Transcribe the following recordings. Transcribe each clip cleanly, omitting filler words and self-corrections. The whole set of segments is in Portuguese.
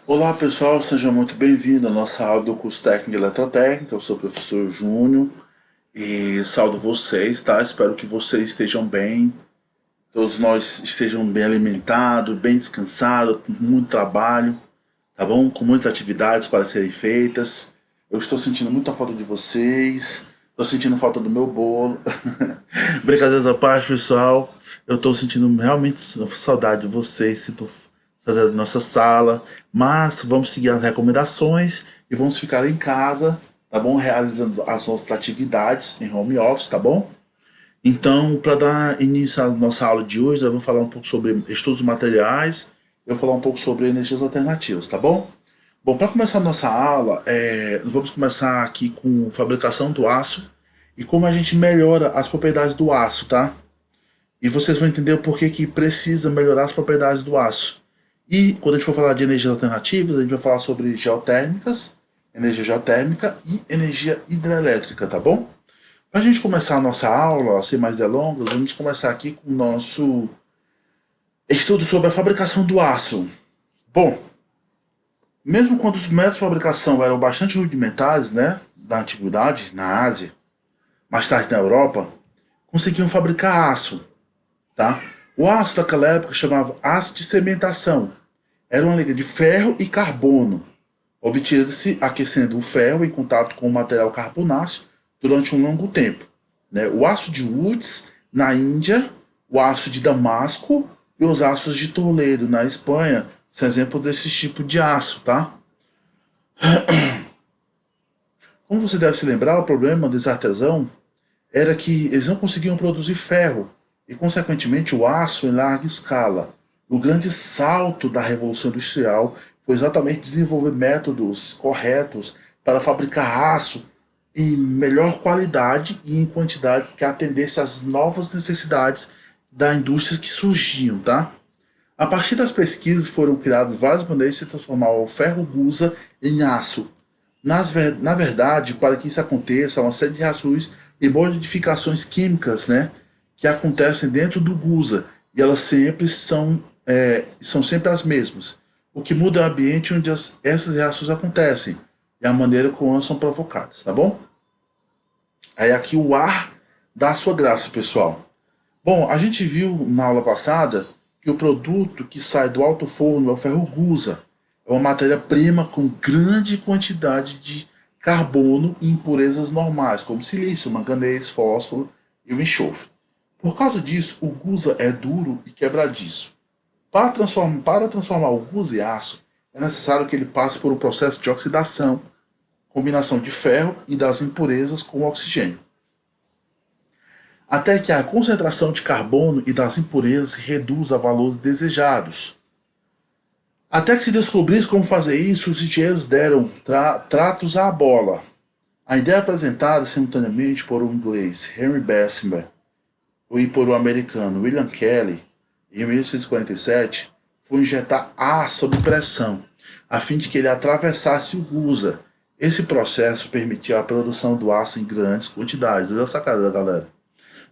Olá pessoal, seja muito bem-vindo à nossa aula do curso técnico de eletrotécnica. Eu sou o professor Júnior e saúdo vocês, tá? Espero que vocês estejam bem, todos nós estejam bem alimentados, bem descansados, com muito trabalho, tá bom? Com muitas atividades para serem feitas. Eu estou sentindo muita falta de vocês, estou sentindo falta do meu bolo. Brincadeiras à parte, pessoal. Eu estou sentindo realmente saudade de vocês, sinto saudade da nossa sala. Mas vamos seguir as recomendações e vamos ficar em casa, tá bom? Realizando as nossas atividades em home office, tá bom? Então, para dar início à nossa aula de hoje, eu vou falar um pouco sobre estudos materiais, eu vou falar um pouco sobre energias alternativas, tá bom? Bom, para começar a nossa aula, vamos começar aqui com fabricação do aço e como a gente melhora as propriedades do aço, tá? E vocês vão entender o porquê que precisa melhorar as propriedades do aço. E quando a gente for falar de energias alternativas, a gente vai falar sobre geotérmicas, energia geotérmica e energia hidrelétrica, tá bom? Para a gente começar a nossa aula, sem mais delongas, vamos começar aqui com o nosso estudo sobre a fabricação do aço. Bom, mesmo quando os métodos de fabricação eram bastante rudimentares, né, da antiguidade, na Ásia, mais tarde na Europa, conseguiam fabricar aço, tá? O aço daquela época chamava aço de cementação. Era uma liga de ferro e carbono, obtida-se aquecendo o ferro em contato com o material carbonáceo durante um longo tempo. Né? O aço de Woods, na Índia, o aço de Damasco e os aços de Toledo, na Espanha, são exemplos desse tipo de aço, tá? Como você deve se lembrar, o problema desse artesão era que eles não conseguiam produzir ferro e, consequentemente, o aço em larga escala. O grande salto da Revolução Industrial foi exatamente desenvolver métodos corretos para fabricar aço em melhor qualidade e em quantidades que atendessem às novas necessidades da indústria que surgiam, tá? A partir das pesquisas foram criadas várias maneiras de se transformar o ferro gusa em aço. Na verdade, para que isso aconteça, há uma série de reações e modificações químicas, né, que acontecem dentro do gusa e elas sempre são sempre as mesmas. O que muda é o ambiente onde essas reações acontecem e a maneira como elas são provocadas, tá bom? Aí aqui o ar dá a sua graça, pessoal. Bom, a gente viu na aula passada que o produto que sai do alto forno é o ferro gusa. É uma matéria-prima com grande quantidade de carbono e impurezas normais, como silício, manganês, fósforo e o enxofre. Por causa disso, o gusa é duro e quebradiço. Para transformar o gusa em aço, é necessário que ele passe por um processo de oxidação, combinação de ferro e das impurezas com o oxigênio, até que a concentração de carbono e das impurezas se reduza a valores desejados. Até que se descobrisse como fazer isso, os engenheiros deram tratos à bola. A ideia apresentada simultaneamente por o inglês Henry Bessemer e por o americano William Kelly, em 1847, foi injetar ar sob pressão, a fim de que ele atravessasse o gusa. Esse processo permitia a produção do aço em grandes quantidades. Olha a sacada, galera.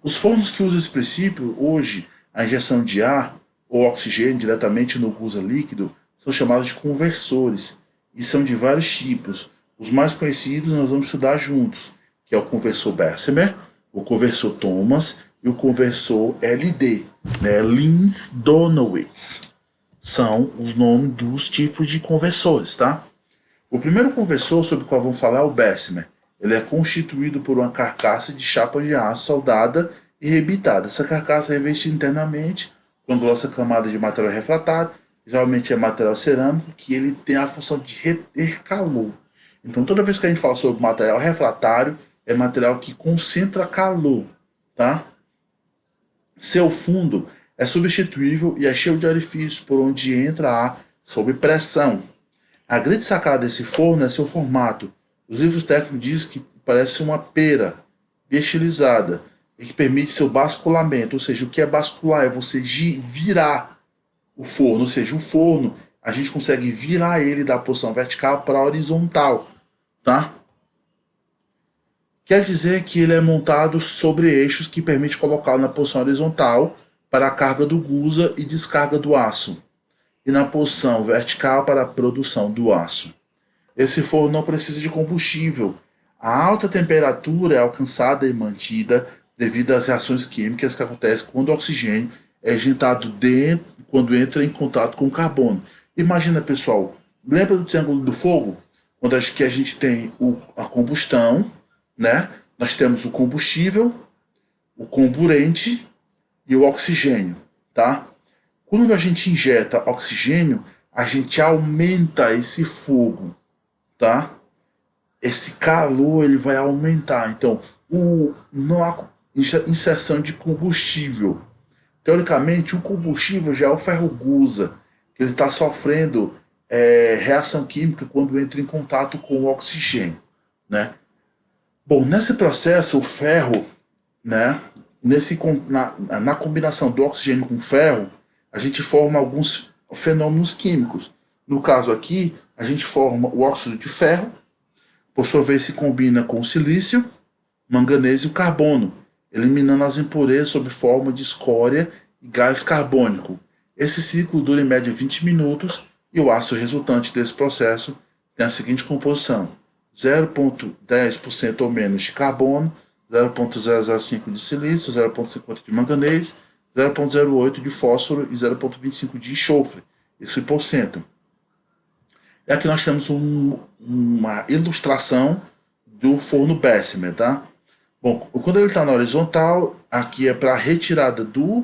Os fornos que usam esse princípio, hoje, a injeção de ar ou oxigênio diretamente no gusa líquido, são chamados de conversores e são de vários tipos. Os mais conhecidos nós vamos estudar juntos, que é o conversor Bessemer, o conversor Thomas e o conversor LD, né? Linz-Donowitz. São os nomes dos tipos de conversores, tá? O primeiro conversor sobre o qual vamos falar é o Bessemer. Ele é constituído por uma carcaça de chapa de aço soldada e rebitada. Essa carcaça é revestida internamente com grossa camada de material refratário, geralmente é material cerâmico, que ele tem a função de reter calor. Então, toda vez que a gente fala sobre material refratário, é material que concentra calor, tá? Seu fundo é substituível e é cheio de orifícios por onde entra ar sob pressão. A grande sacada desse forno é seu formato. Os livros técnicos dizem que parece uma pera estilizada e que permite seu basculamento. Ou seja, o que é bascular é você virar o forno. Ou seja, o forno a gente consegue virar ele da posição vertical para a horizontal, tá? Quer dizer que ele é montado sobre eixos que permite colocá-lo na posição horizontal para a carga do gusa e descarga do aço. e na posição vertical para a produção do aço. Esse forno não precisa de combustível. A alta temperatura é alcançada e mantida devido às reações químicas que acontecem quando o oxigênio é injetado dentro, quando entra em contato com o carbono. Imagina, pessoal, lembra do triângulo do fogo? Quando a gente tem a combustão, né? Nós temos o combustível, o comburente e o oxigênio, tá? Quando a gente injeta oxigênio, a gente aumenta esse fogo, tá? Esse calor ele vai aumentar. Então, não há inserção de combustível. Teoricamente, o combustível já é o ferro gusa, que ele está sofrendo reação química quando entra em contato com o oxigênio, né? Bom, nesse processo, o ferro, né, na combinação do oxigênio com ferro, a gente forma alguns fenômenos químicos. No caso aqui, a gente forma o óxido de ferro, por sua vez se combina com o silício, manganês e o carbono, eliminando as impurezas sob forma de escória e gás carbônico. Esse ciclo dura em média 20 minutos e o aço resultante desse processo tem a seguinte composição: 0,10% ou menos de carbono, 0,005 de silício, 0,50 de manganês, 0,08 de fósforo e 0,25 de enxofre. Isso em porcento. E aqui nós temos uma ilustração do forno Bessemer, tá? Bom, quando ele está na horizontal, aqui é para retirada do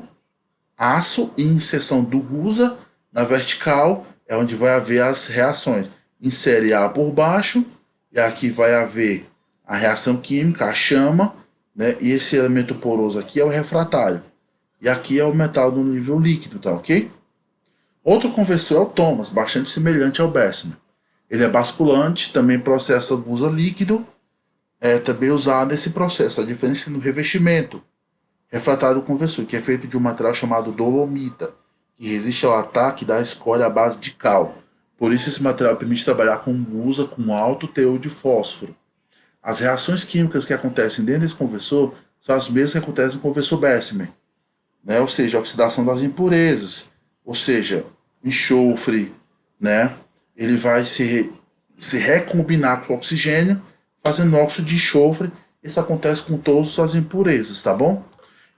aço e inserção do gusa. Na vertical é onde vai haver as reações. Insere A por baixo, e aqui vai haver a reação química, a chama, né? E esse elemento poroso aqui é o refratário. E aqui é o metal no nível líquido, tá ok? Outro conversor é o Thomas, bastante semelhante ao Bessemer. Ele é basculante, também processa gusa líquido, é também usado nesse processo. A diferença no revestimento refratário conversor, que é feito de um material chamado dolomita, que resiste ao ataque da escória à base de cal. Por isso esse material permite trabalhar com gusa com alto teor de fósforo. As reações químicas que acontecem dentro desse conversor são as mesmas que acontecem no conversor Bessemer, né? Ou seja, a oxidação das impurezas, ou seja, enxofre, né? Ele vai se recombinar com o oxigênio, fazendo óxido de enxofre. Isso acontece com todas as impurezas, tá bom?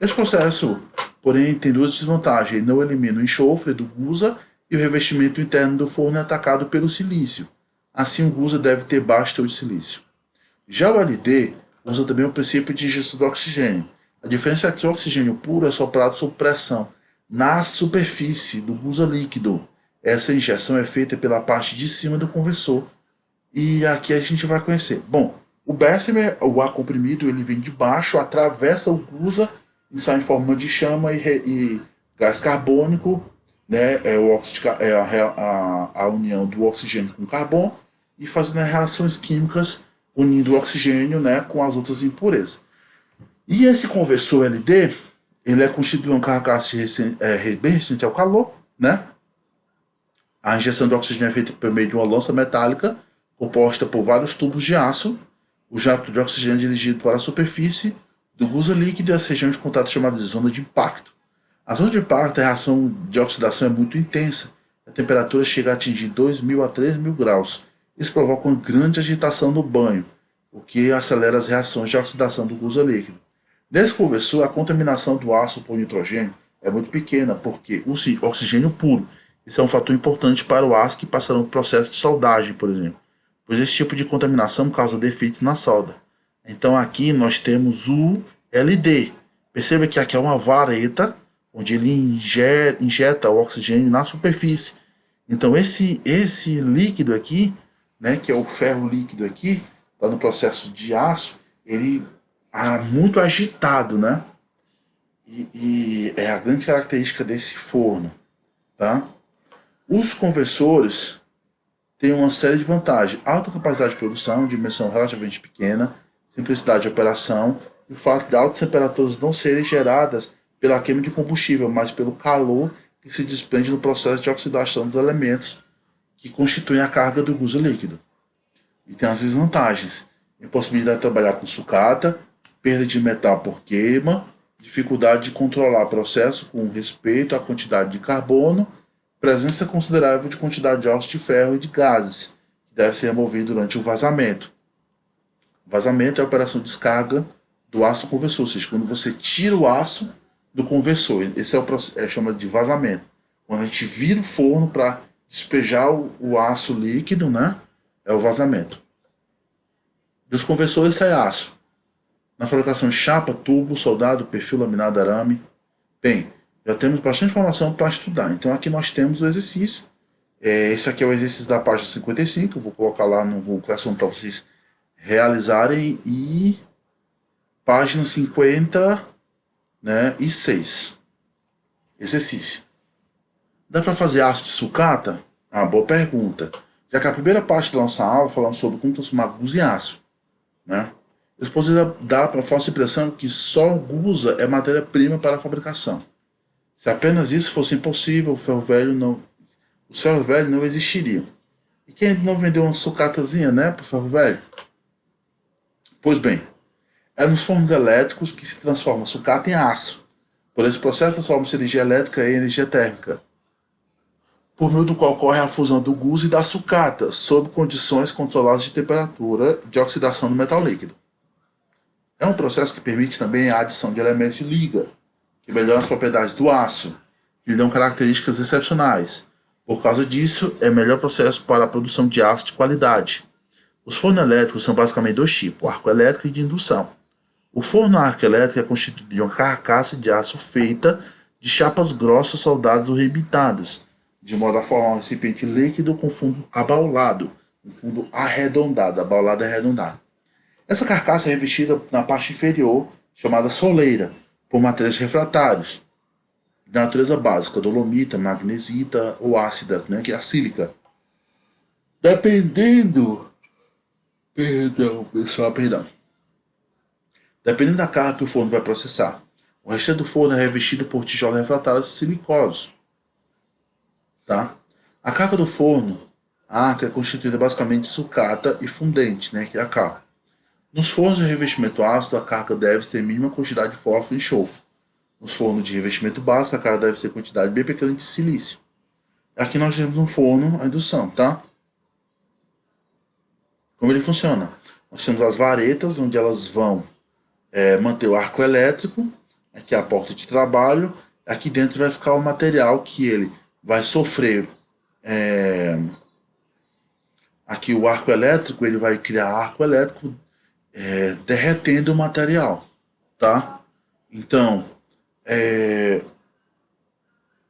Esse processo, porém, tem duas desvantagens. Ele não elimina o enxofre do gusa e o revestimento interno do forno é atacado pelo silício. Assim, o gusa deve ter baixo teor de silício. Já o LD usa também o princípio de injeção do oxigênio. A diferença é que o oxigênio puro é soprado sob pressão na superfície do gusa líquido. Essa injeção é feita pela parte de cima do conversor. E aqui a gente vai conhecer. Bom, o Bessemer, o ar comprimido, ele vem de baixo, atravessa o gusa e sai em forma de chama e gás carbônico, né? A união do oxigênio com carbono e fazendo as reações químicas unindo o oxigênio, né, com as outras impurezas. E esse conversor LD, ele é constituído de uma carcaça bem resistente ao calor, né? A injeção de oxigênio é feita por meio de uma lança metálica composta por vários tubos de aço. O jato de oxigênio é dirigido para a superfície do gusa líquido e as regiões de contato chamadas de zona de impacto. A zona de impacto, a reação de oxidação é muito intensa. A temperatura chega a atingir 2.000 a 3.000 graus. Isso provoca uma grande agitação no banho, o que acelera as reações de oxidação do gusa líquido. Nesse conversor, a contaminação do aço por nitrogênio é muito pequena, porque o oxigênio puro. Isso é um fator importante para o aço que passará no processo de soldagem, por exemplo, pois esse tipo de contaminação causa defeitos na solda. Então aqui nós temos o LD. Perceba que aqui é uma vareta, onde ele injeta o oxigênio na superfície. Então esse líquido aqui, né, que é o ferro líquido aqui, está no processo de aço, ele é muito agitado, né? E é a grande característica desse forno, tá? Os conversores têm uma série de vantagens: alta capacidade de produção, dimensão relativamente pequena, simplicidade de operação e o fato de altas temperaturas não serem geradas pela queima de combustível, mas pelo calor que se desprende no processo de oxidação dos elementos que constituem a carga do gusa líquido. E tem as desvantagens: impossibilidade de trabalhar com sucata, perda de metal por queima, dificuldade de controlar o processo com respeito à quantidade de carbono presença considerável de quantidade de óxido de ferro e de gases, que deve ser removido durante o vazamento. O vazamento é a operação de descarga do aço do conversor, ou seja, quando você tira o aço do conversor. Esse é o processo, chama de vazamento. Quando a gente vira o forno para despejar o aço líquido, né? É o vazamento. Dos conversores sai aço. Na fabricação de chapa, tubo, soldado, perfil, laminado, arame. Bem, já temos bastante informação para estudar. Então aqui nós temos o exercício. Esse aqui é o exercício da página 55. Eu vou colocar lá no Google Classroom para vocês realizarem. E página 50, né, e 6. Exercício. Dá para fazer aço de sucata? Ah, boa pergunta. Já que a primeira parte da nossa aula falando sobre como transformar gusa em aço, né? Eles podem dar para a falsa impressão que só gusa é matéria-prima para a fabricação. Se apenas isso fosse impossível, o ferro velho não existiria. E quem não vendeu uma sucatazinha, né, para o ferro velho? Pois bem, é nos fornos elétricos que se transforma sucata em aço. Por esse processo transforma-se energia elétrica em energia térmica, por meio do qual ocorre a fusão do gusa e da sucata, sob condições controladas de temperatura de oxidação do metal líquido. É um processo que permite também a adição de elementos de liga, que melhoram as propriedades do aço, que lhe dão características excepcionais. Por causa disso, é o melhor processo para a produção de aço de qualidade. Os fornos elétricos são basicamente dois tipos, arco elétrico e de indução. O forno a arco elétrico é constituído de uma carcaça de aço feita de chapas grossas soldadas ou rebitadas, de modo a formar um recipiente líquido com fundo abaulado, um fundo arredondado, abaulado e arredondado. Essa carcaça é revestida na parte inferior, chamada soleira, por materiais refratários, de natureza básica, dolomita, magnesita ou ácida, né, que é a sílica. Dependendo. Perdão, pessoal, perdão. Dependendo da carga que o forno vai processar. O restante do forno é revestido por tijolos refratários silicosos. Tá? A carga do forno, a arca, é constituída basicamente de sucata e fundente, né, que é a cal. Nos fornos de revestimento ácido, a carga deve ter mínima quantidade de fósforo e enxofre. Nos fornos de revestimento básico, a carga deve ter quantidade bem pequena de silício. Aqui nós temos um forno a indução, tá? Como ele funciona? Nós temos as varetas, onde elas vão manter o arco elétrico. Aqui é a porta de trabalho. Aqui dentro vai ficar o material que ele vai sofrer. Aqui o arco elétrico, ele vai criar arco elétrico derretendo o material, tá? Então,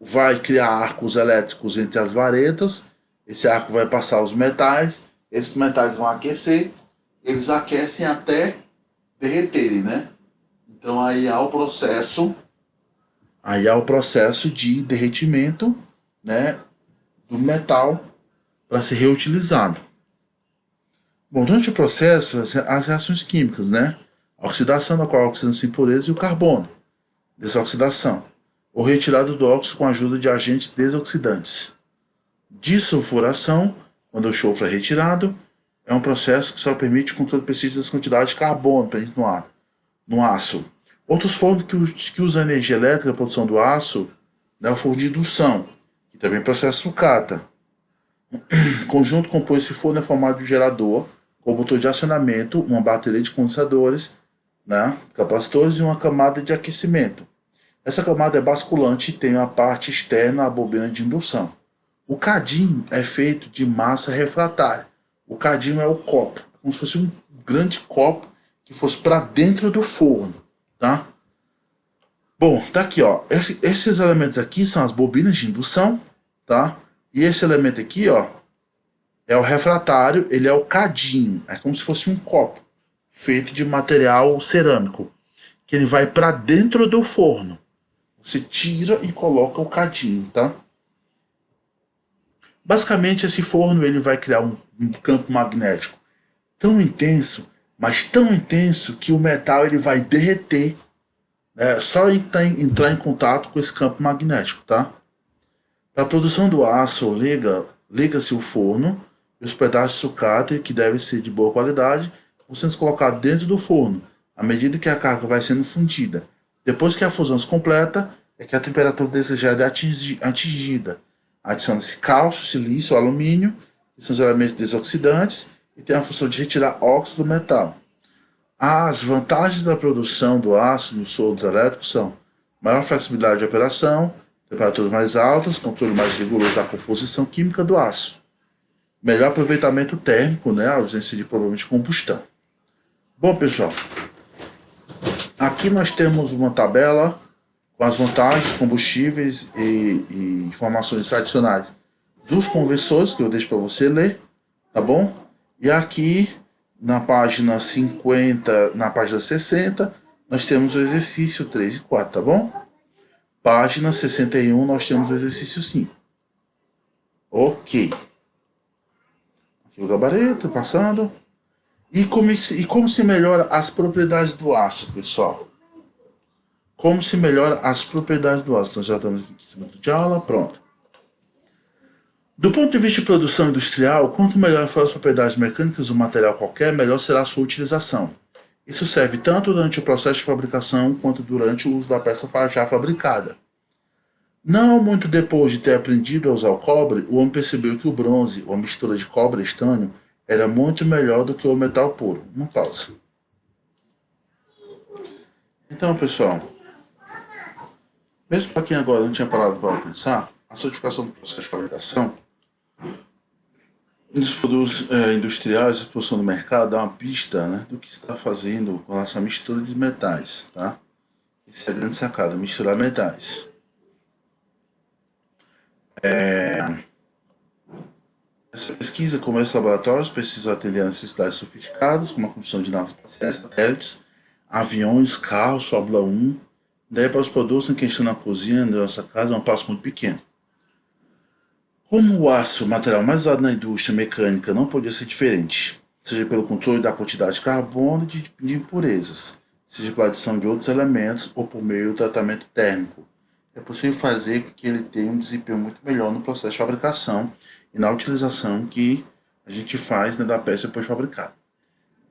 vai criar arcos elétricos entre as varetas. Esse arco vai passar os metais. Esses metais vão aquecer. Eles aquecem até derreterem, né? Então aí há o processo de derretimento, né, do metal para ser reutilizado. Bom, durante o processo, as reações químicas, né? A oxidação, da qual oxidam-se impurezas, e o carbono, desoxidação, ou retirada do óxido com a ajuda de agentes desoxidantes. Dissulfuração, quando o enxofre é retirado, é um processo que só permite o controle preciso das quantidades de carbono presente no aço. Outros fornos que usam energia elétrica na produção do aço, né, é o forno de indução, que também processa sucata. O conjunto composto desse forno é formado de um gerador, com motor de acionamento, uma bateria de condensadores, né, capacitores e uma camada de aquecimento. Essa camada é basculante e tem a parte externa, a bobina de indução. O cadinho é feito de massa refratária. O cadinho é o copo, como se fosse um grande copo que fosse para dentro do forno, tá? Bom, tá aqui, ó. Esses elementos aqui são as bobinas de indução, tá? E esse elemento aqui, ó, é o refratário, ele é o cadinho. É como se fosse um copo feito de material cerâmico, que ele vai para dentro do forno. Você tira e coloca o cadinho, tá? Basicamente, esse forno ele vai criar um campo magnético tão intenso, mas tão intenso que o metal ele vai derreter, só entrar em contato com esse campo magnético, tá? Para a produção do aço, liga-se o forno e os pedaços de sucata, que devem ser de boa qualidade, vão sendo colocados dentro do forno, à medida que a carga vai sendo fundida. Depois que a fusão se completa, é que a temperatura desejada é atingida. Adiciona-se cálcio, silício, alumínio, que são os elementos desoxidantes, e tem a função de retirar óxido do metal. As vantagens da produção do aço nos soldos elétricos são maior flexibilidade de operação, temperaturas mais altas, controle mais rigoroso da composição química do aço, melhor aproveitamento térmico, né, a ausência de problemas de combustão. Bom, pessoal, aqui nós temos uma tabela com as vantagens, combustíveis e informações adicionais dos conversores, que eu deixo para você ler, tá bom? E aqui na página 50, na página 60, nós temos o exercício 3 e 4, tá bom? Página 61, nós temos o exercício 5. Ok. Aqui o gabarito, passando. E como se melhora as propriedades do aço, pessoal? Como se melhora as propriedades do aço? Nós já estamos aqui em cima de aula, pronto. Do ponto de vista de produção industrial, quanto melhor forem as propriedades mecânicas do material qualquer, melhor será a sua utilização. Isso serve tanto durante o processo de fabricação quanto durante o uso da peça já fabricada. Não muito depois de ter aprendido a usar o cobre, o homem percebeu que o bronze, ou a mistura de cobre e estânio, era muito melhor do que o metal puro. Uma pausa. Então, pessoal, mesmo para quem agora não tinha parado para pensar, a certificação do processo de fabricação dos produtos industriais, a exposição do mercado, dá uma pista, né, do que está fazendo com relação à mistura de metais. Tá? Essa é a grande sacada, misturar metais. Essa pesquisa começa em laboratórios, precisa atender a necessidades sofisticadas, como a construção de naves espaciais, satélites, aviões, carros, Fórmula 1. Daí para os produtos em questão na cozinha da nossa casa é um passo muito pequeno. Como o aço, o material mais usado na indústria mecânica, não podia ser diferente, seja pelo controle da quantidade de carbono e de impurezas, seja pela adição de outros elementos ou por meio do tratamento térmico, é possível fazer com que ele tenha um desempenho muito melhor no processo de fabricação e na utilização que a gente faz, né, da peça depois fabricada.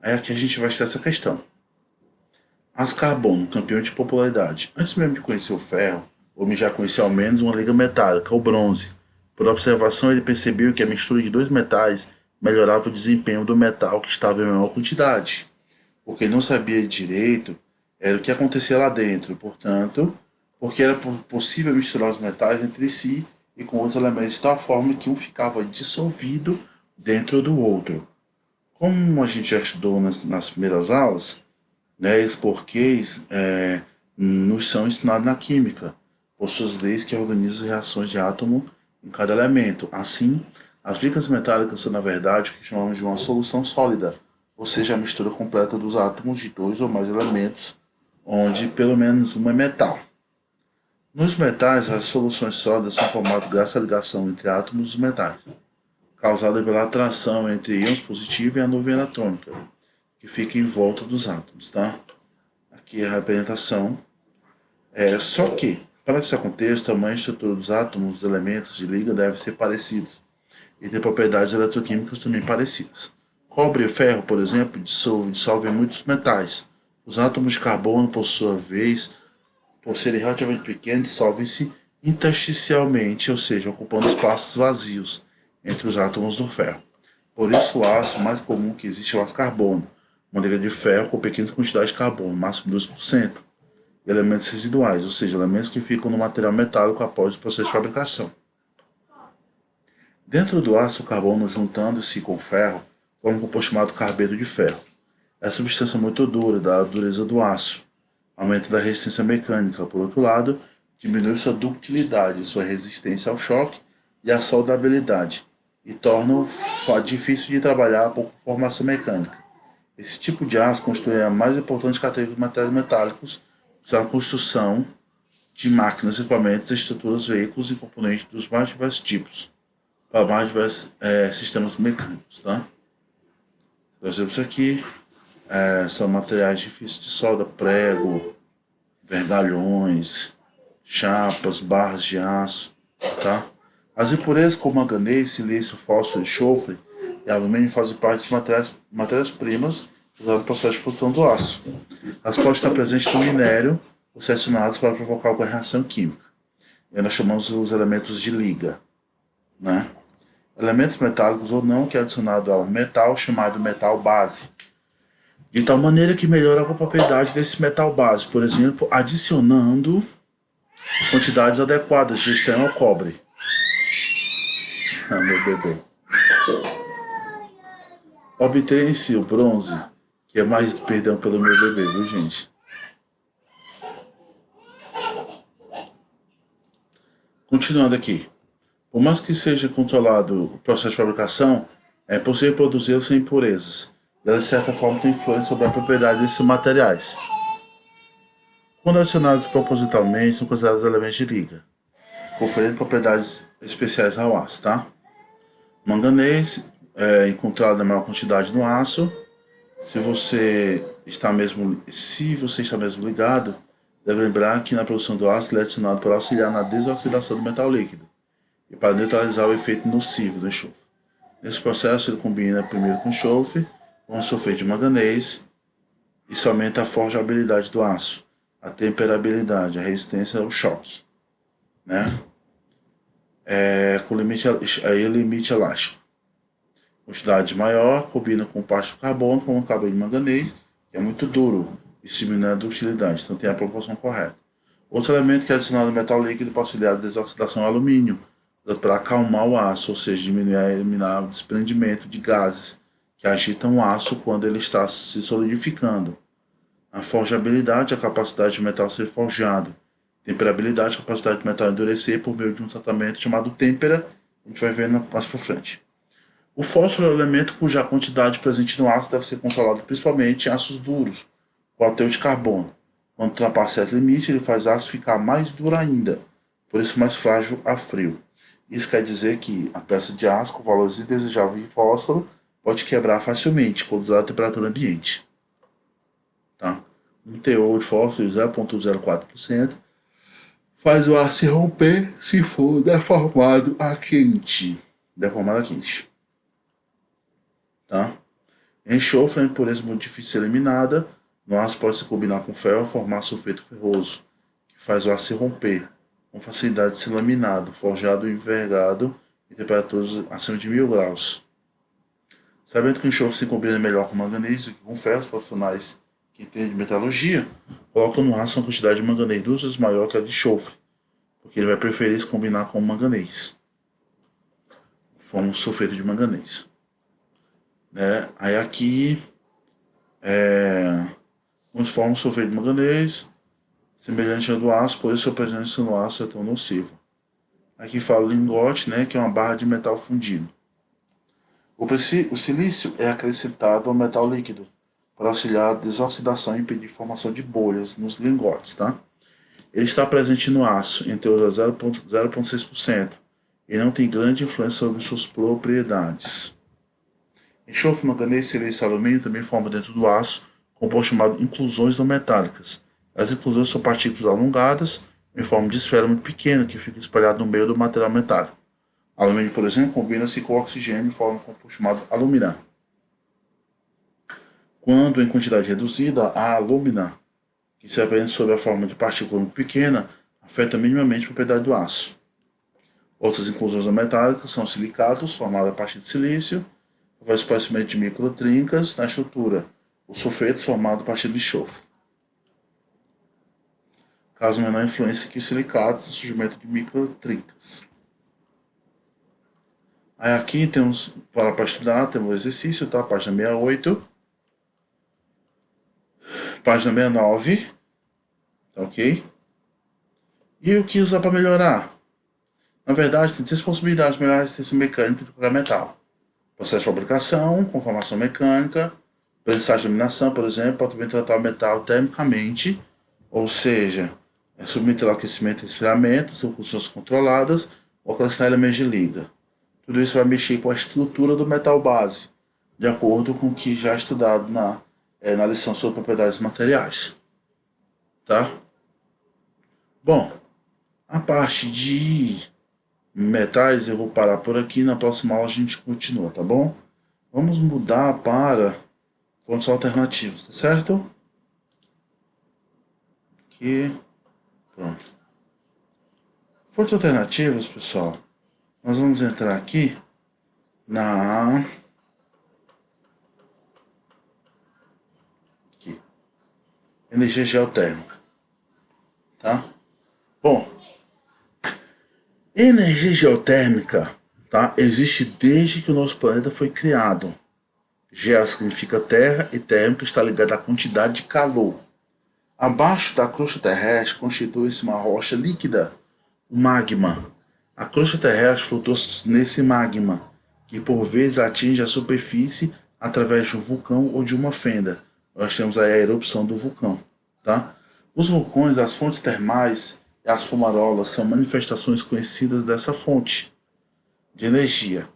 Aí aqui a gente vai ter essa questão. Aço carbono, campeão de popularidade. Antes mesmo de conhecer o ferro, o homem já conhecia ao menos uma liga metálica, o bronze. Por observação, ele percebeu que a mistura de dois metais melhorava o desempenho do metal que estava em menor quantidade, porque ele não sabia direito era o que acontecia lá dentro, portanto, porque era possível misturar os metais entre si e com outros elementos de tal forma que um ficava dissolvido dentro do outro. Como a gente já estudou nas primeiras aulas, né, esses porquês nos são ensinados na química, por suas leis que organizam as reações de átomo em cada elemento. Assim, as ligas metálicas são, na verdade, o que chamamos de uma solução sólida, ou seja, a mistura completa dos átomos de dois ou mais elementos, onde pelo menos um é metal. Nos metais, as soluções sólidas são formadas graças à ligação entre átomos dos metais, causada pela atração entre íons positivos e a nuvem eletrônica, que fica em volta dos átomos, tá? Aqui é a representação. Só que, para isso aconteça, o tamanho e estrutura dos átomos, dos elementos de liga devem ser parecidos e ter propriedades eletroquímicas também parecidas. Cobre e ferro, por exemplo, dissolvem muitos metais. Os átomos de carbono, por sua vez, por serem relativamente pequenos, dissolvem-se intersticialmente, ou seja, ocupando espaços vazios entre os átomos do ferro. Por isso, o aço mais comum que existe é o aço carbono, uma liga de ferro com pequenas quantidades de carbono, máximo 2%, e elementos residuais, ou seja, elementos que ficam no material metálico após o processo de fabricação. Dentro do aço, o carbono, juntando-se com o ferro, forma um composto chamado carbeto de ferro. É substância muito dura, dada a dureza do aço, aumento da resistência mecânica. Por outro lado, diminui sua ductilidade, sua resistência ao choque e a soldabilidade, e torna-o difícil de trabalhar por formação mecânica. Esse tipo de aço constitui a mais importante categoria de materiais metálicos para a construção de máquinas, equipamentos, estruturas, veículos e componentes dos mais diversos tipos, para mais diversos sistemas mecânicos. Tá? Nós vemos aqui são materiais difíceis de solda, prego, vergalhões, chapas, barras de aço. Tá? As impurezas como manganês, silício, fósforo, enxofre e alumínio fazem parte das matérias-primas usadas no processo de produção do aço. Elas podem estar presentes no minério ou selecionadas para provocar alguma reação química. E nós chamamos os elementos de liga. né? Elementos metálicos ou não que é adicionado ao metal chamado metal base, de tal maneira que melhora a propriedade desse metal base, por exemplo, adicionando quantidades adequadas de estanho ao cobre. Ah, meu bebê. Obtém-se o bronze, que é mais perdão pelo meu bebê, viu, gente? Continuando aqui. Por mais que seja controlado o processo de fabricação, é possível produzi-lo sem impurezas. E ela, de certa forma, tem influência sobre a propriedade desses materiais. Quando adicionados propositalmente, são considerados elementos de liga, conferindo propriedades especiais ao aço, tá? Manganês é encontrado na maior quantidade no aço. Se você está mesmo ligado, deve lembrar que na produção do aço ele é adicionado para auxiliar na desoxidação do metal líquido e para neutralizar o efeito nocivo do enxofre. Nesse processo, ele combina primeiro com enxofre, com o sulfeto de manganês. Isso aumenta a forjabilidade do aço, a temperabilidade, a resistência ao choque, né? Com limite elástico. Quantidade maior, combina com parte do carbono, como o carbono de manganês, que é muito duro, diminuindo a ductilidade, então tem a proporção correta. Outro elemento que é adicionado ao metal líquido para auxiliar a desoxidação é o alumínio, para acalmar o aço, ou seja, eliminar o desprendimento de gases que agitam o aço quando ele está se solidificando. A forjabilidade é a capacidade de metal ser forjado. Temperabilidade é a capacidade de metal endurecer por meio de um tratamento chamado têmpera. A gente vai ver mais para frente. O fósforo é o elemento cuja quantidade presente no aço deve ser controlada principalmente em aços duros, com o teor de carbono. Quando ultrapassa certo limite, ele faz o aço ficar mais duro ainda, por isso mais frágil a frio. Isso quer dizer que a peça de aço com valores indesejáveis de fósforo pode quebrar facilmente quando usada a temperatura ambiente. Tá? Um teor de fósforo de 0,04% faz o aço se romper se for deformado a quente. Deformado a quente. Tá? Enxofre é uma impureza muito difícil de ser eliminada. No aço pode se combinar com ferro e formar sulfeto ferroso, que faz o aço se romper, com facilidade de ser laminado, forjado e envergado em temperaturas acima de 1000 graus. Sabendo que o enxofre se combina melhor com manganês do que com ferro, os profissionais que entendem de metalurgia colocam no aço uma quantidade de manganês 2 vezes maior que a de enxofre, porque ele vai preferir se combinar com manganês. Forma um sulfeto de manganês. Né? Aí aqui forma um sulfeto de manganês, semelhante ao do aço, por isso sua presença no aço é tão nociva. Aqui fala o lingote, né, que é uma barra de metal fundido. O silício é acrescentado ao metal líquido para auxiliar a desoxidação e impedir formação de bolhas nos lingotes, tá? Ele está presente no aço em teor a 0,6% e não tem grande influência sobre suas propriedades. Enxofre, manganês, silício e alumínio também formam dentro do aço composto chamado inclusões não metálicas. As inclusões são partículas alongadas em forma de esfera muito pequena que fica espalhada no meio do material metálico. Alumínio, por exemplo, combina-se com oxigênio e forma um composto chamado alumina. Quando em quantidade reduzida, a alumina, que se apresenta sob a forma de partícula muito pequena, afeta minimamente a propriedade do aço. Outras inclusões não metálicas são silicatos, formados a partir de silício, o espaçamento de microtrincas na estrutura, os sulfetos formados a partir de enxofre. Caso menor influência que os silicatos no surgimento de microtrincas. Aí aqui temos, para estudar, temos o exercício, tá? Página 68. Página 69. Tá ok? E o que usar para melhorar? Na verdade, tem três possibilidades de melhorar a resistência mecânica de qualquer metal. Processo de fabricação, conformação mecânica, prensagem de laminação, por exemplo, pode também tratar o metal termicamente, ou seja, submeter ao aquecimento e resfriamento, são funções controladas, ou acrescentar elementos de liga. Tudo isso vai mexer com a estrutura do metal base, de acordo com o que já é estudado na lição sobre propriedades materiais. Tá? Bom, a parte de metais eu vou parar por aqui, na próxima aula a gente continua, tá bom? Vamos mudar para fontes alternativas, tá certo? Aqui, pronto. Fontes alternativas, pessoal, Nós vamos entrar aqui na aqui, energia geotérmica, tá? Bom, energia geotérmica, tá? Existe desde que o nosso planeta foi criado. Geo significa terra e térmica está ligada à quantidade de calor. Abaixo da crosta terrestre constitui-se uma rocha líquida, o magma. A crosta terrestre flutua nesse magma, que por vezes atinge a superfície através de um vulcão ou de uma fenda. Nós temos aí a erupção do vulcão, tá? Os vulcões, as fontes termais e as fumarolas são manifestações conhecidas dessa fonte de energia.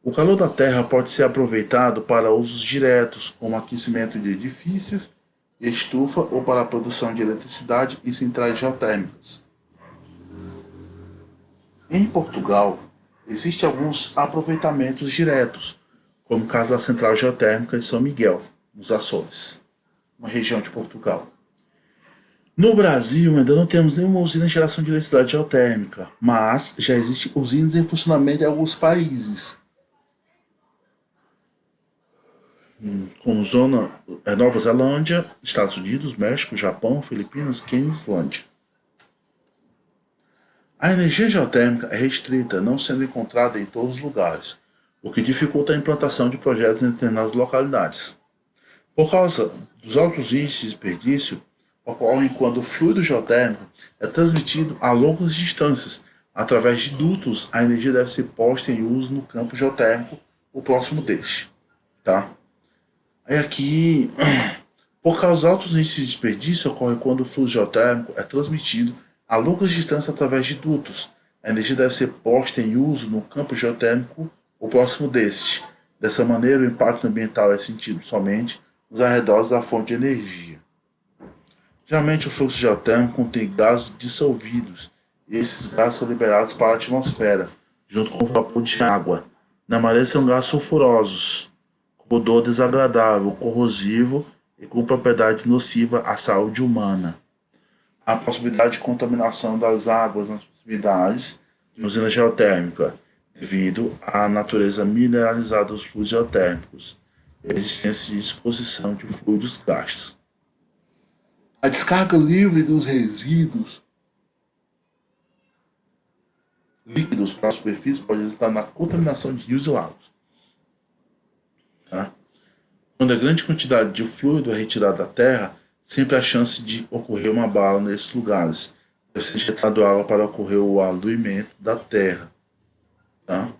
O calor da Terra pode ser aproveitado para usos diretos, como aquecimento de edifícios, estufa ou para a produção de eletricidade em centrais geotérmicas. Em Portugal, existem alguns aproveitamentos diretos, como o caso da Central Geotérmica de São Miguel, nos Açores, uma região de Portugal. No Brasil, ainda não temos nenhuma usina de geração de eletricidade geotérmica, mas já existem usinas em funcionamento em alguns países, como zona Nova Zelândia, Estados Unidos, México, Japão, Filipinas, Quênia e Islândia. A energia geotérmica é restrita, não sendo encontrada em todos os lugares, o que dificulta a implantação de projetos em determinadas localidades. Por causa dos altos índices de desperdício, ocorrem quando o fluido geotérmico é transmitido a longas distâncias. Através de dutos, a energia deve ser posta em uso no campo geotérmico, o próximo deste. Tá? Aí aqui, por causa dos altos índices de desperdício, ocorre quando o fluxo geotérmico é transmitido a longas distâncias através de dutos. A energia deve ser posta em uso no campo geotérmico ou próximo deste. Dessa maneira, o impacto ambiental é sentido somente nos arredores da fonte de energia. Geralmente, o fluxo geotérmico contém gases dissolvidos, e esses gases são liberados para a atmosfera, junto com o vapor de água. Na maioria, são gases sulfurosos, com odor desagradável, corrosivo e com propriedades nocivas à saúde humana. A possibilidade de contaminação das águas nas proximidades de usina geotérmica, devido à natureza mineralizada dos fluidos geotérmicos e a existência de exposição de fluidos gastos. A descarga livre dos resíduos líquidos para a superfície pode resultar na contaminação de rios e lagos. Tá? Quando a grande quantidade de fluido é retirada da terra, sempre há chance de ocorrer uma bala nesses lugares. Deve ser injetado água para ocorrer o aluimento da terra. Tá?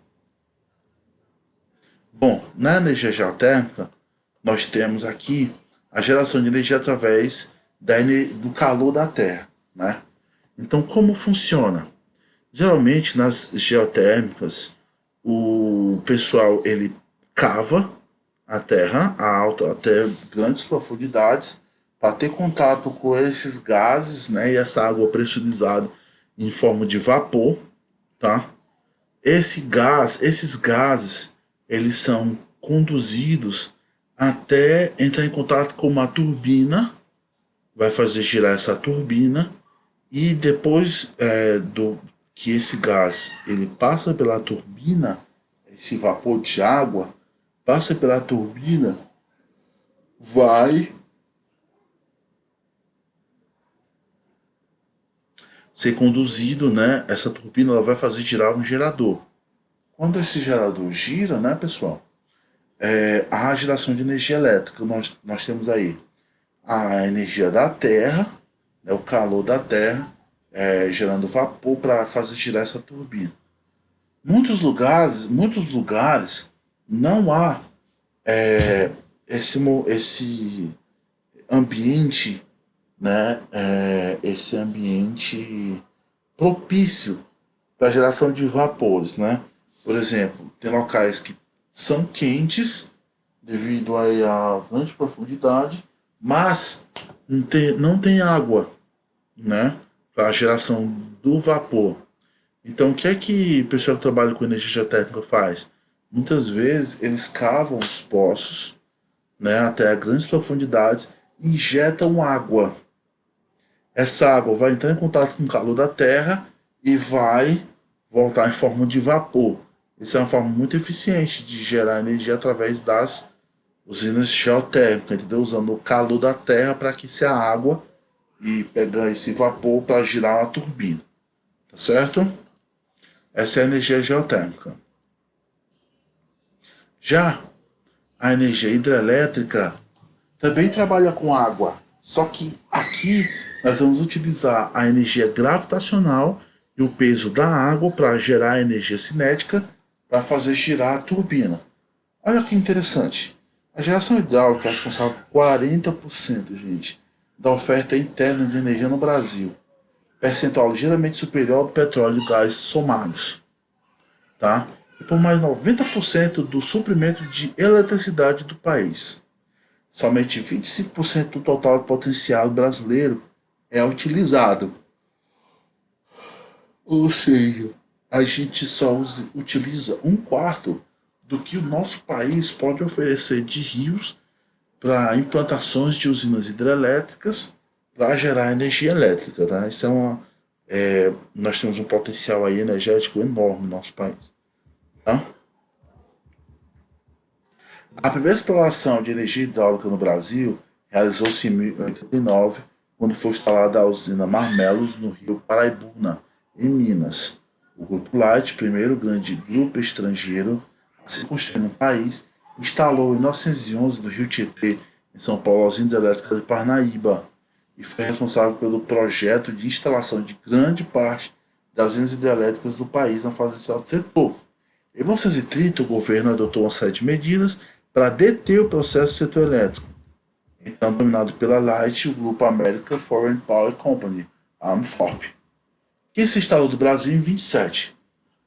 Bom, na energia geotérmica, nós temos aqui a geração de energia através do calor da terra. Né? Então, como funciona? Geralmente, nas geotérmicas, o pessoal ele cava a terra alta até grandes profundidades para ter contato com esses gases, né, e essa água pressurizada em forma de vapor, tá? Esses gases, eles são conduzidos até entrar em contato com uma turbina, vai fazer girar essa turbina e depois do que esse gás ele passa pela turbina, esse vapor de água passa pela turbina, vai ser conduzido, né? Essa turbina ela vai fazer girar um gerador. Quando esse gerador gira, né, pessoal, há a geração de energia elétrica. Nós temos aí a energia da Terra, né, o calor da Terra, gerando vapor para fazer girar essa turbina. Muitos lugares não há esse ambiente, né, esse ambiente propício para a geração de vapores, né? Por exemplo, tem locais que são quentes devido aí à grande profundidade, mas não tem água, né, para a geração do vapor. Então, o que é que o pessoal que trabalha com energia geotérmica faz? Muitas vezes eles cavam os poços, né, até grandes profundidades e injetam água. Essa água vai entrar em contato com o calor da terra e voltar em forma de vapor. Isso é uma forma muito eficiente de gerar energia através das usinas geotérmicas, entendeu? Usando o calor da terra para aquecer a água e pegar esse vapor para girar uma turbina, tá certo? Essa é a energia geotérmica. Já a energia hidrelétrica também trabalha com água, só que aqui nós vamos utilizar a energia gravitacional e o peso da água para gerar energia cinética para fazer girar a turbina. Olha que interessante. A geração hidráulica é responsável por 40%, gente, da oferta interna de energia no Brasil. Percentual ligeiramente superior ao petróleo e gás somados, tá? E por mais 90% do suprimento de eletricidade do país. Somente 25% do total potencial brasileiro é utilizado. Ou seja, a gente só utiliza um quarto do que o nosso país pode oferecer de rios para implantações de usinas hidrelétricas para gerar energia elétrica. Tá? Isso é nós temos um potencial aí energético enorme no nosso país. Tá? A primeira exploração de energia hidráulica no Brasil realizou-se em 1089, quando foi instalada a usina Marmelos, no rio Paraibuna, em Minas. O Grupo Light, primeiro grande grupo estrangeiro a se construir no país, instalou em 1911 no Rio Tietê, em São Paulo, a usina elétrica de Parnaíba, e foi responsável pelo projeto de instalação de grande parte das usinas hidrelétricas do país na fase inicial do setor. Em 1930, o governo adotou uma série de medidas para deter o processo do setor elétrico, então dominado pela Light, o Grupo American Foreign Power Company, a AMFOP, que se instalou no Brasil em 27.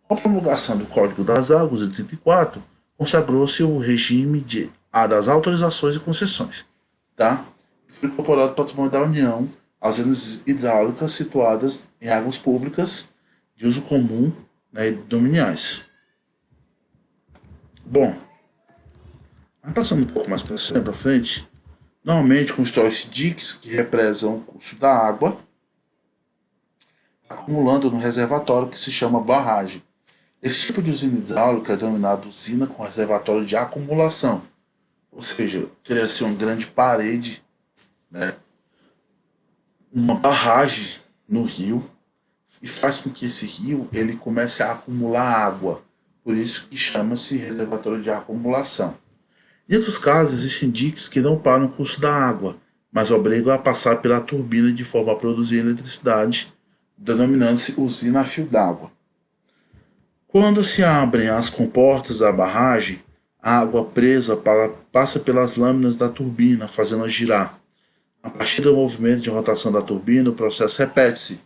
Com a promulgação do Código das Águas, em 34, consagrou-se o regime das autorizações e concessões. Tá? Foi incorporado ao patrimônio da União as usinas hidráulicas situadas em águas públicas de uso comum, né, e dominiais. Bom, passando um pouco mais para frente, normalmente constrói-se diques que represam o curso da água, acumulando no reservatório que se chama barragem. Esse tipo de usina hidráulica é denominado usina com reservatório de acumulação, ou seja, cria-se uma grande parede, né, uma barragem no rio e faz com que esse rio ele comece a acumular água, por isso que chama-se reservatório de acumulação. Em outros casos, existem diques que não param o curso da água, mas obrigam a passar pela turbina de forma a produzir eletricidade, denominando-se usina a fio d'água. Quando se abrem as comportas da barragem, a água presa passa pelas lâminas da turbina, fazendo-a girar. A partir do movimento de rotação da turbina, o processo repete-se,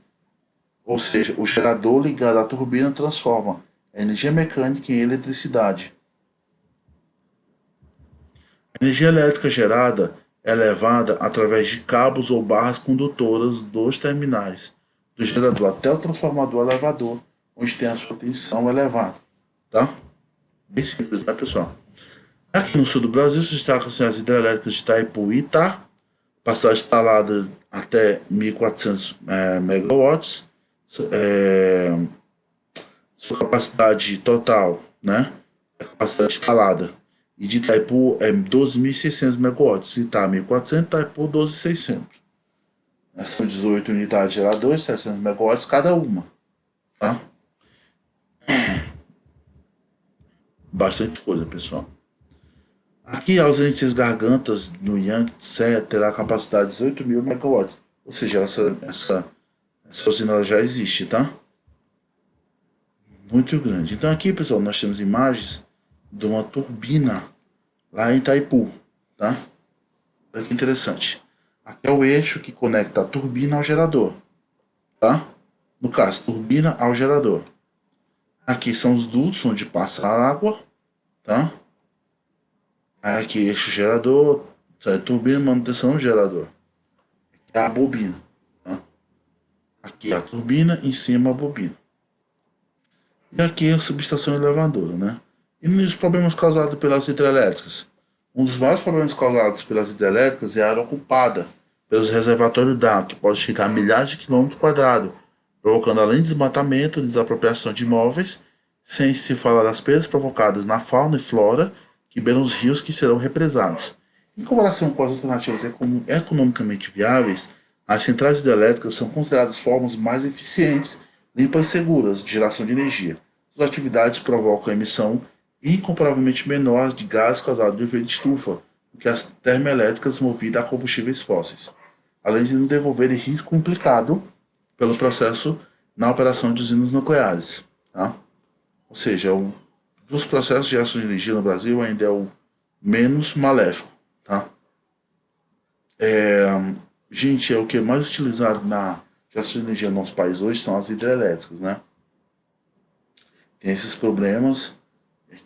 ou seja, o gerador ligado à turbina transforma a energia mecânica em eletricidade. A energia elétrica gerada é levada através de cabos ou barras condutoras dos terminais do gerador até o transformador elevador, onde tem a sua tensão elevada. Tá? Bem simples, né, pessoal? Aqui no sul do Brasil se destacam as hidrelétricas de Itaipu e Itá, capacidade instalada até 1.400 megawatts, sua capacidade total, né, a capacidade instalada, e de Itaipu é 12.600 megawatts, Itá 1.400, Itaipu 12.600. São 18 unidades geradoras, 700 megawatts cada uma. Tá? Bastante coisa, pessoal. Aqui, a ausência Gargantas no Yangtze terá capacidade de 18.000 megawatts. Ou seja, essa usina já existe, tá? Muito grande. Então aqui, pessoal, nós temos imagens de uma turbina lá em Itaipu, tá? Olha que interessante. Aqui é o eixo que conecta a turbina ao gerador, tá? No caso, turbina ao gerador. Aqui são os dutos onde passa a água, tá? Aqui eixo gerador, turbina, manutenção do gerador. Aqui é a bobina, tá? Aqui é a turbina, em cima a bobina. E aqui é a subestação elevadora, né? E os problemas causados pelas hidrelétricas. Um dos maiores problemas causados pelas hidrelétricas é a área ocupada pelos reservatórios d'água, que pode chegar a milhares de quilômetros quadrados, provocando além de desmatamento e desapropriação de imóveis, sem se falar das perdas provocadas na fauna e flora que beiram os rios que serão represados. Em comparação com as alternativas economicamente viáveis, as centrais hidrelétricas são consideradas formas mais eficientes, limpas e seguras de geração de energia. Suas atividades provocam a emissão incomparavelmente menor de gases causados do efeito de estufa do que as termoelétricas movidas a combustíveis fósseis, além de não devolverem risco implicado pelo processo na operação de usinas nucleares. Tá? Ou seja, dos processos de geração de energia no Brasil ainda é o menos maléfico. Tá? Gente, é o que é mais utilizado na geração de energia no nosso país hoje são as hidrelétricas, né? Tem esses problemas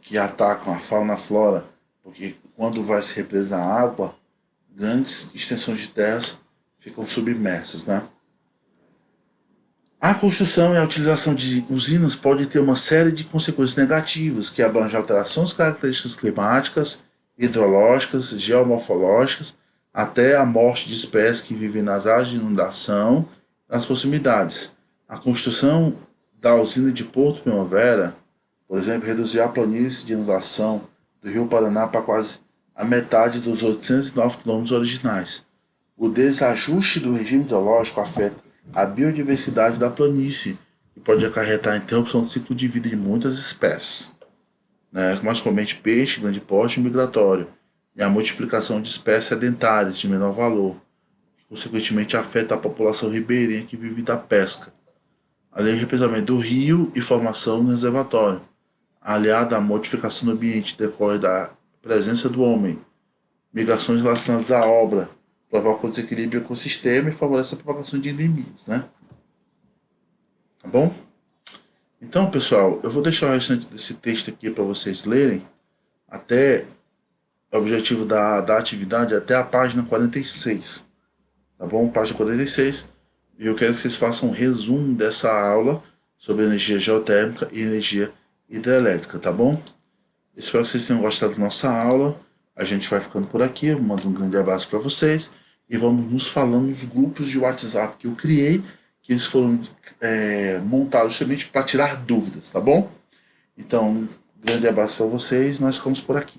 que atacam a fauna e a flora, porque quando vai se represar água, grandes extensões de terras ficam submersas, né? A construção e a utilização de usinas pode ter uma série de consequências negativas, que abrangem alterações de características climáticas, hidrológicas, geomorfológicas, até a morte de espécies que vivem nas áreas de inundação nas proximidades. A construção da usina de Porto Primavera, por exemplo, reduziu a planície de inundação do Rio Paraná para quase a metade dos 809 quilômetros originais. O desajuste do regime hidrológico afeta a biodiversidade da planície e pode acarretar a interrupção do ciclo de vida de muitas espécies, né, mais comumente peixe, grande porte e migratório, e a multiplicação de espécies sedentárias de menor valor, que consequentemente afeta a população ribeirinha que vive da pesca, além do represamento do rio e formação do reservatório, aliada à modificação do ambiente decorre da presença do homem, migrações relacionadas à obra, provoca o desequilíbrio do ecossistema e favorece a propagação de inimigos, né? Tá bom? Então, pessoal, eu vou deixar o restante desse texto aqui para vocês lerem, até o objetivo da atividade, até a página 46. Tá bom? Página 46. E eu quero que vocês façam um resumo dessa aula sobre energia geotérmica e energia hidrelétrica, tá bom? Espero que vocês tenham gostado da nossa aula. A gente vai ficando por aqui. Eu mando um grande abraço para vocês. E vamos nos falando nos grupos de WhatsApp que eu criei, que eles foram montados justamente para tirar dúvidas, tá bom? Então, um grande abraço para vocês. Nós ficamos por aqui.